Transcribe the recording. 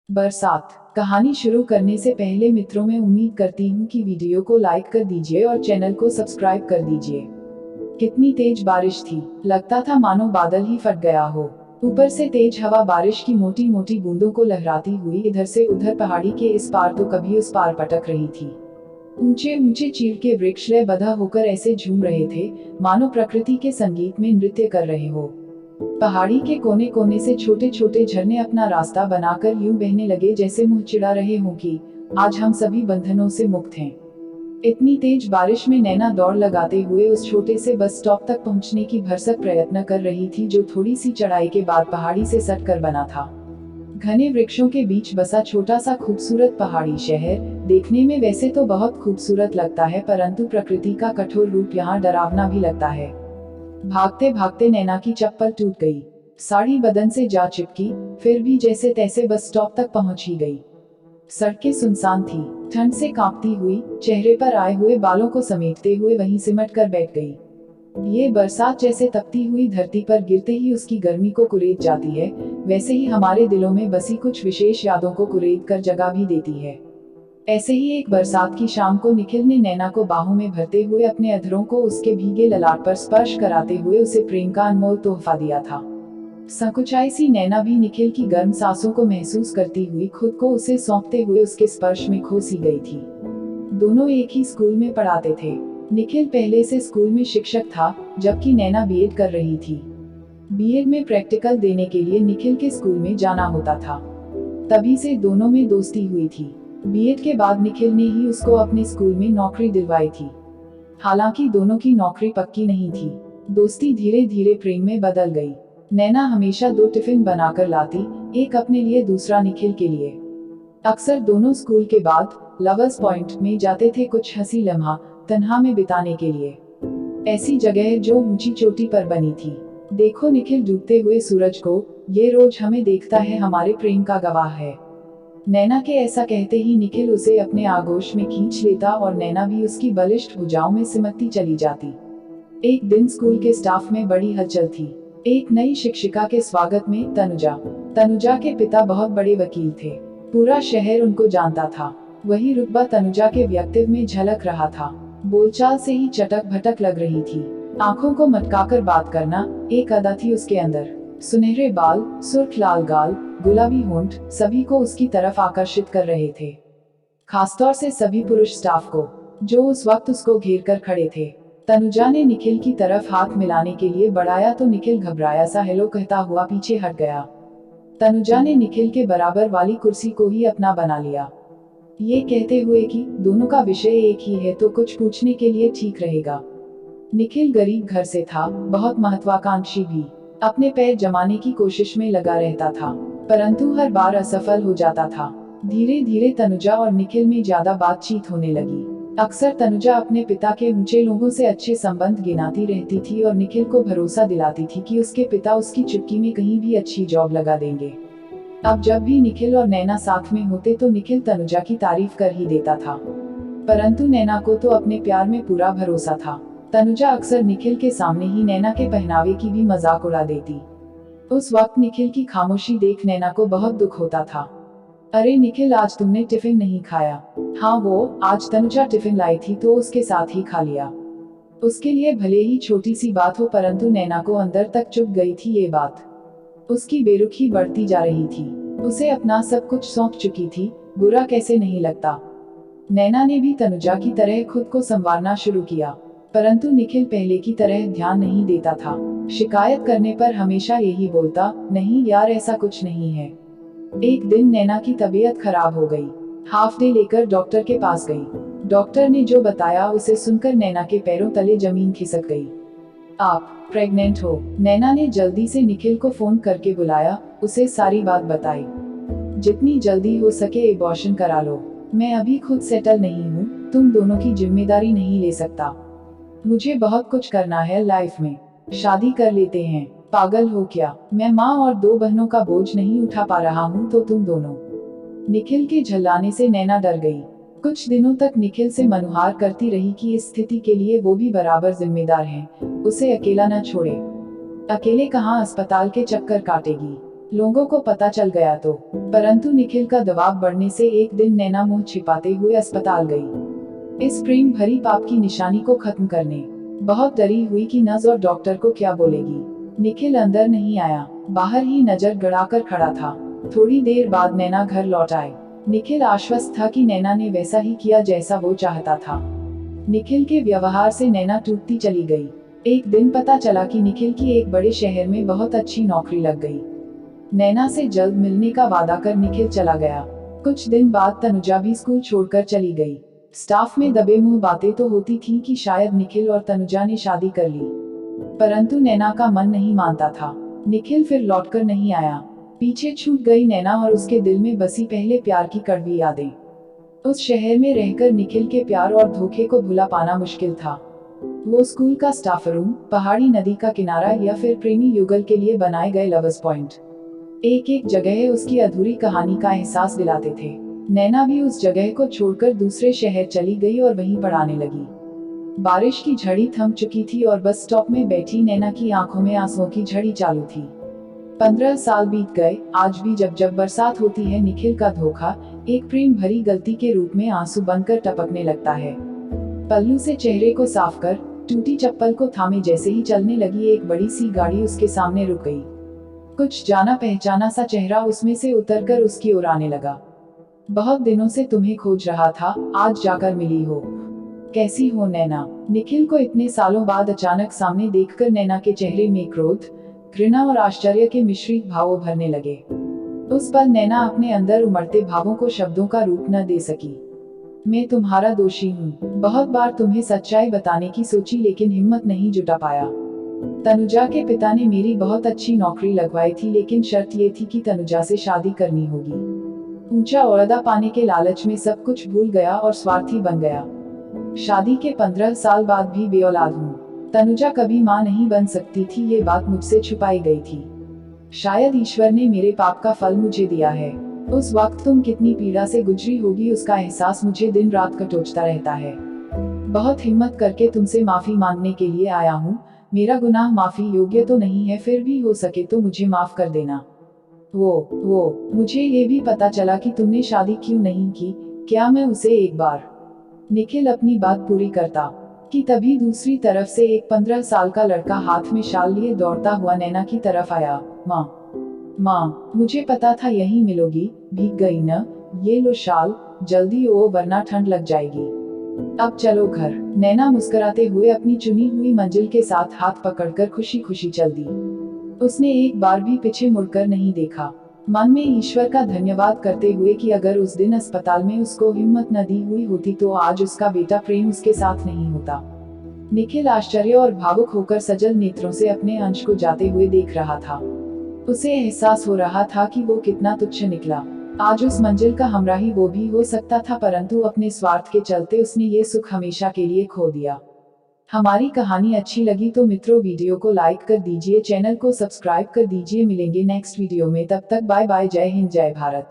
बरसात। कहानी शुरू करने से पहले मित्रों, मैं उम्मीद करती हूँ कि वीडियो को लाइक कर दीजिए और चैनल को सब्सक्राइब कर दीजिए। कितनी तेज बारिश थी, लगता था मानो बादल ही फट गया हो। ऊपर से तेज हवा बारिश की मोटी मोटी बूंदों को लहराती हुई इधर से उधर पहाड़ी के इस पार तो कभी उस पार पटक रही थी। ऊंचे ऊंचे चीड़ के वृक्ष लयबद्ध होकर ऐसे झूम रहे थे मानो प्रकृति के संगीत में नृत्य कर रहे हो। पहाड़ी के कोने कोने से छोटे छोटे झरने अपना रास्ता बनाकर यूं बहने लगे जैसे मुंह चिढ़ा रहे हों कि आज हम सभी बंधनों से मुक्त हैं। इतनी तेज बारिश में नैना दौड़ लगाते हुए उस छोटे से बस स्टॉप तक पहुंचने की भरसक प्रयत्न कर रही थी, जो थोड़ी सी चढ़ाई के बाद पहाड़ी से सट कर बना था। घने वृक्षों के बीच बसा छोटा सा खूबसूरत पहाड़ी शहर देखने में वैसे तो बहुत खूबसूरत लगता है, परंतु प्रकृति का कठोर रूप यहाँ डरावना भी लगता है। भागते भागते नैना की चप्पल टूट गई, साड़ी बदन से जा चिपकी, फिर भी जैसे तैसे बस स्टॉप तक पहुंच ही गई। सड़कें सुनसान थी, ठंड से कांपती हुई चेहरे पर आए हुए बालों को समेटते हुए वहीं सिमट कर बैठ गई। ये बरसात जैसे तपती हुई धरती पर गिरते ही उसकी गर्मी को कुरेद जाती है, वैसे ही हमारे दिलों में बसी कुछ विशेष यादों को कुरेद कर जगा भी देती है। ऐसे ही एक बरसात की शाम को निखिल ने नैना को बाहों में भरते हुए अपने अधरों को उसके भीगे ललाट पर स्पर्श कराते हुए उसे प्रेम का अनमोल तोहफा दिया था। संकुचाई सी नैना भी निखिल की गर्म सांसों को महसूस करती हुई खुद को उसे सौंपते हुए उसके स्पर्श में खो सी गई थी। दोनों एक ही स्कूल में पढ़ाते थे। निखिल पहले से स्कूल में शिक्षक था, जबकि नैना बीएड कर रही थी। बीएड में प्रैक्टिकल देने के लिए निखिल के स्कूल में जाना होता था, तभी से दोनों में दोस्ती हुई थी। बीएड के बाद निखिल ने ही उसको अपने स्कूल में नौकरी दिलवाई थी। हालांकि दोनों की नौकरी पक्की नहीं थी, दोस्ती धीरे धीरे प्रेम में बदल गई। नैना हमेशा 2 टिफिन बनाकर लाती, एक अपने लिए दूसरा निखिल के लिए। अक्सर दोनों स्कूल के बाद लवर्स पॉइंट में जाते थे कुछ हंसी लम्हा तन्हा में बिताने के लिए। ऐसी जगह जो ऊंची चोटी पर बनी थी। देखो निखिल डूबते हुए सूरज को, ये रोज हमें देखता है, हमारे प्रेम का गवाह है। नैना के ऐसा कहते ही निखिल उसे अपने आगोश में खींच लेता और नैना भी उसकी बलिष्ठ भुजाओं में सिमटती चली जाती। एक दिन स्कूल के स्टाफ में बड़ी हलचल थी। एक नई शिक्षिका के स्वागत में तनुजा के पिता बहुत बड़े वकील थे। पूरा शहर उनको जानता था। वही रुतबा तनुजा के व्यक्तित्व में झलक रहा था। बोलचाल से ही चटक भटक लग रही थी। आंखों को मटकाकर बात करना एक अदा थी उसके अंदर। सुनहरे बाल, सुर्ख लाल गाल, गुलाबी होंठ सभी को उसकी तरफ आकर्षित कर रहे थे, खासतौर से सभी पुरुष स्टाफ को, जो उस वक्त उसको घेर कर खड़े थे। तनुजा ने निखिल की तरफ हाथ मिलाने के लिए बढ़ाया तो निखिल घबराया सा हेलो कहता हुआ पीछे हट गया। तनुजा ने निखिल के बराबर वाली कुर्सी को ही अपना बना लिया, ये कहते हुए कि दोनों का विषय एक ही है तो कुछ पूछने के लिए ठीक रहेगा। निखिल गरीब घर से था, बहुत महत्वाकांक्षी भी। अपने पैर जमाने की कोशिश में लगा रहता था, परंतु हर बार असफल हो जाता था। धीरे धीरे तनुजा और निखिल में ज्यादा बातचीत होने लगी। अक्सर तनुजा अपने पिता के ऊंचे लोगों से अच्छे संबंध गिनाती रहती थी और निखिल को भरोसा दिलाती थी कि उसके पिता उसकी चुटकी में कहीं भी अच्छी जॉब लगा देंगे। अब जब भी निखिल और नैना साथ में होते तो निखिल तनुजा की तारीफ कर ही देता था, परंतु नैना को तो अपने प्यार में पूरा भरोसा था। तनुजा अक्सर निखिल के सामने ही नैना के पहनावे की भी मजाक उड़ा देती। उस वक्त निखिल की खामोशी देख नैना को बहुत दुख होता था। अरे निखिल, आज तुमने टिफिन नहीं खाया? हाँ, वो आज तनुजा टिफिन लाई थी तो उसके साथ ही खा लिया। उसके लिए भले ही छोटी सी बात हो, परंतु नैना को अंदर तक चुभ गई थी ये बात। उसकी बेरुखी बढ़ती जा रही थी। उसे अपना सब कुछ सौंप चुकी थी, बुरा कैसे नहीं लगता। नैना ने भी तनुजा की तरह खुद को संवारना शुरू किया, परंतु निखिल पहले की तरह ध्यान नहीं देता था। शिकायत करने पर हमेशा यही बोलता, नहीं यार ऐसा कुछ नहीं है। एक दिन नैना की तबीयत खराब हो गई। हाफ डे लेकर डॉक्टर के पास गई। डॉक्टर ने जो बताया उसे सुनकर नैना के पैरों तले जमीन खिसक गई। आप प्रेग्नेंट हो? नैना ने जल्दी से निखिल को फोन करके बुलाया, उसे सारी बात बताई। जितनी जल्दी हो सके एबॉर्शन करा लो। मैं अभी खुद सेटल नहीं हूँ, तुम दोनों की जिम्मेदारी नहीं ले सकता। मुझे बहुत कुछ करना है लाइफ में। शादी कर लेते हैं। पागल हो क्या? मैं माँ और 2 बहनों का बोझ नहीं उठा पा रहा हूँ तो तुम दोनों। निखिल के झल्लाने से नैना डर गई। कुछ दिनों तक निखिल से मनुहार करती रही कि इस स्थिति के लिए वो भी बराबर जिम्मेदार हैं, उसे अकेला न छोड़े। अकेले कहाँ अस्पताल के चक्कर काटेगी। लोगों को पता चल गया तो, परंतु निखिल का दबाव बढ़ने से एक दिन नैना मुंह छिपाते हुए अस्पताल गई, इस प्रेम भरी पाप की निशानी को खत्म करने। बहुत डरी हुई कि नर्स और डॉक्टर को क्या बोलेगी। निखिल अंदर नहीं आया, बाहर ही नजर गड़ाकर खड़ा था। थोड़ी देर बाद नैना घर लौट आए। निखिल आश्वस्त था कि नैना ने वैसा ही किया जैसा वो चाहता था। निखिल के व्यवहार से नैना टूटती चली गई। एक दिन पता चला कि निखिल की एक बड़े शहर में बहुत अच्छी नौकरी लग गई। नैना से जल्द मिलने का वादा कर निखिल चला गया। कुछ दिन बाद तनुजा भी स्कूल छोड़कर चली गई। स्टाफ में दबे मुंह बातें तो होती थी कि शायद निखिल और तनुजा ने शादी कर ली, परंतु नैना का मन नहीं मानता था। निखिल फिर लौटकर नहीं आया। पीछे छूट गई नैना और उसके दिल में बसी पहले प्यार की कड़वी यादें। उस शहर में रहकर निखिल के प्यार और धोखे को भुला पाना मुश्किल था। वो स्कूल का स्टाफ रूम, पहाड़ी नदी का किनारा या फिर प्रेमी युगल के लिए बनाए गए लवर्स पॉइंट, एक एक जगह उसकी अधूरी कहानी का एहसास दिलाते थे। नैना भी उस जगह को छोड़कर दूसरे शहर चली गई और वहीं पढ़ाने लगी। बारिश की झड़ी थम चुकी थी और बस स्टॉप में बैठी नैना की आंखों में आंसुओं की झड़ी चालू थी। 15 साल बीत गए, आज भी जब जब बरसात होती है निखिल का धोखा एक प्रेम भरी गलती के रूप में आंसू बनकर टपकने लगता है। पल्लू से चेहरे को साफ कर टूटी चप्पल को थामे जैसे ही चलने लगी एक बड़ी सी गाड़ी उसके सामने रुक गई। कुछ जाना पहचाना सा चेहरा उसमें से उतरकर उसकी ओर आने लगा। बहुत दिनों से तुम्हें खोज रहा था, आज जाकर मिली हो। कैसी हो नैना? निखिल को इतने सालों बाद अचानक सामने देखकर नैना के चेहरे में क्रोध, घृणा और आश्चर्य के मिश्रित भाव उभरने लगे। उस पल नैना अपने अंदर उमड़ते भावों को शब्दों का रूप न दे सकी। मैं तुम्हारा दोषी हूँ। बहुत बार तुम्हें सच्चाई बताने की सोची लेकिन हिम्मत नहीं जुटा पाया। तनुजा के पिता ने मेरी बहुत अच्छी नौकरी लगवाई थी लेकिन शर्त ये थी कि तनुजा से शादी करनी होगी। ऊंचा ओहदा पाने के लालच में सब कुछ भूल गया और स्वार्थी बन गया। शादी के 15 साल बाद भी बेऔलाद हूँ। तनुजा कभी माँ नहीं बन सकती थी, ये बात मुझसे छुपाई गई थी। शायद ईश्वर ने मेरे पाप का फल मुझे दिया है। उस वक्त तुम कितनी पीड़ा से गुजरी होगी उसका एहसास मुझे दिन रात कटोचता रहता है। बहुत हिम्मत करके तुमसे माफी मांगने के लिए आया हूँ। मेरा गुनाह माफी योग्य तो नहीं है, फिर भी हो सके तो मुझे माफ कर देना। वो मुझे ये भी पता चला कि तुमने शादी क्यों नहीं की, क्या मैं उसे एक बार। निखिल अपनी बात पूरी करता कि तभी दूसरी तरफ से एक 15 साल का लड़का हाथ में शाल लिए दौड़ता हुआ नैना की तरफ आया। माँ, मुझे पता था यहीं मिलोगी, भीग गई न, ये लो शाल, जल्दी ओ वरना ठंड लग जाएगी। अब चलो घर। नैना मुस्कुराते हुए अपनी चुनी हुई मंजिल के साथ हाथ पकड़कर खुशी खुशी चल दी। उसने एक बार भी पीछे मुड़कर नहीं देखा, मन में ईश्वर का धन्यवाद करते हुए कि अगर उस दिन अस्पताल में उसको हिम्मत न दी हुई होती तो आज उसका बेटा प्रेम उसके साथ नहीं होता। निखिल आश्चर्य और भावुक होकर सजल नेत्रों से अपने अंश को जाते हुए देख रहा था। उसे एहसास हो रहा था कि वो कितना तुच्छ निकला। आज उस मंजिल का हमराही वो भी हो सकता था, परंतु अपने स्वार्थ के चलते उसने ये सुख हमेशा के लिए खो दिया। हमारी कहानी अच्छी लगी तो मित्रों वीडियो को लाइक कर दीजिए, चैनल को सब्सक्राइब कर दीजिए। मिलेंगे नेक्स्ट वीडियो में, तब तक बाय बाय। जय हिंद, जय भारत।